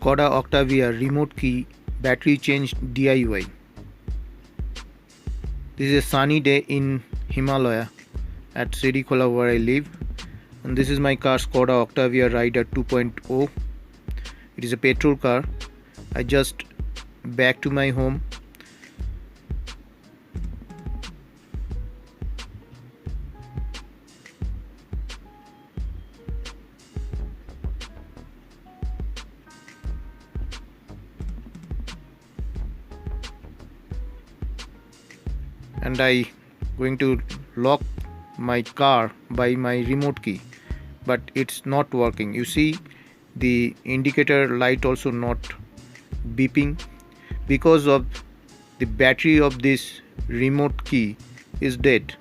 Skoda Octavia remote key battery change DIY. This is a sunny day in Himalaya at Kola where I live, and this is my car Skoda Octavia Rider 2.0. It is a petrol car. I just back to my home. And I going to lock my car by my remote key, but it's not working. You see the indicator light also not beeping because of the battery of this remote key is dead.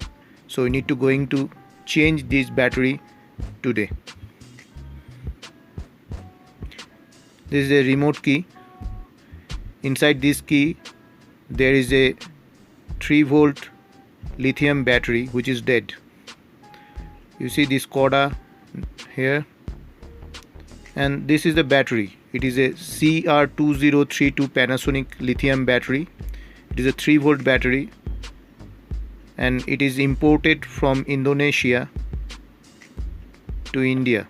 So we need to going to change this battery today. This is a remote key. Inside this key there is a 3-volt lithium battery which is dead. You see this Skoda here, and this is the battery. It is a CR2032 Panasonic lithium battery. It is a 3-volt battery and it is imported from Indonesia to India.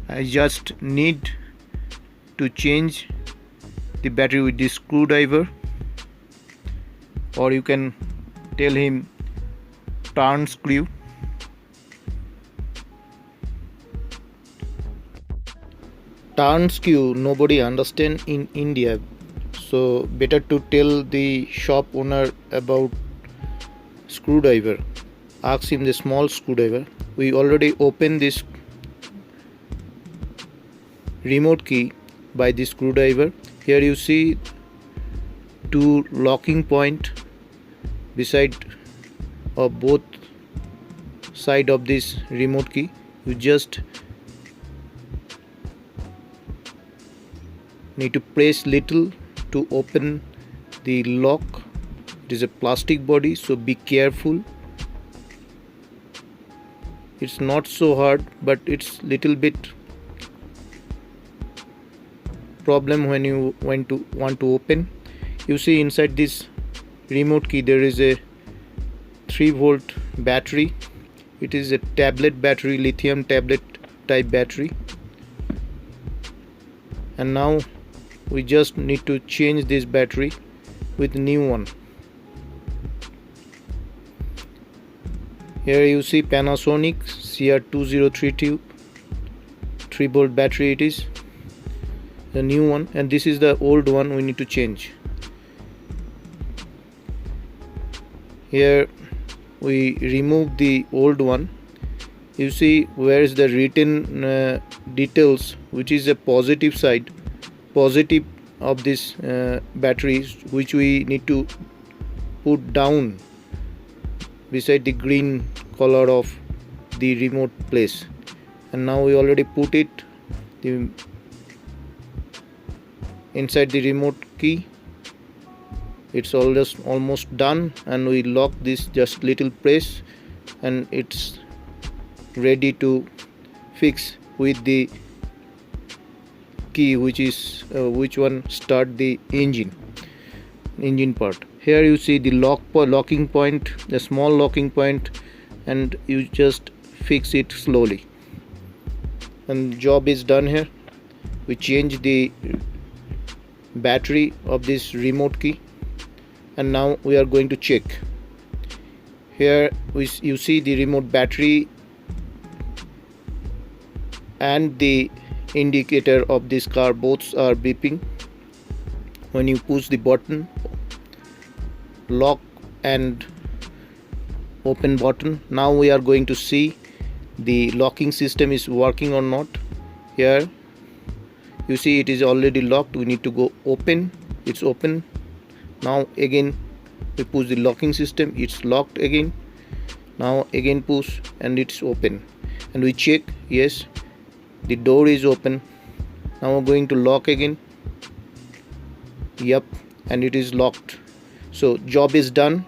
I just need to change the battery with this screwdriver, or you can tell him turn screw. Turn screw nobody understand in India, so better to tell the shop owner about screwdriver. Ask him the small screwdriver. We already opened this remote key by this screwdriver. Here you see 2 locking point beside or both side of this remote key. You just need to press little to open the lock. It is a plastic body, so be careful. It's not so hard, but it's little bit problem when you want to open. You see inside this remote key there is a 3-volt battery. It is a tablet battery, lithium tablet type battery, and now we just need to change this battery with new one. Here you see Panasonic CR2032 3-volt battery. It is the new one, and this is the old one we need to change. Here we remove the old one. You see where is the written details, which is a positive side, positive of this batteries, which we need to put down beside the green color of the remote place. And now we already put it inside the remote key. It's almost done, and we lock this just little press, and it's ready to fix with the key, which is which one start the engine part. Here you see the locking point, the small locking point, and you just fix it slowly, and job is done. Here we change the battery of this remote key, and now we are going to check. Here you see the remote battery and the indicator of this car, both are beeping when you push the button, lock and open button. Now we are going to see the locking system is working or not. Here you see it is already locked. We need to go open. It's open. Now again we push the locking system. It's locked again. Now again push and it's open, and we check. Yes, the door is open. Now we're going to lock again. Yep, and it is locked. So job is done.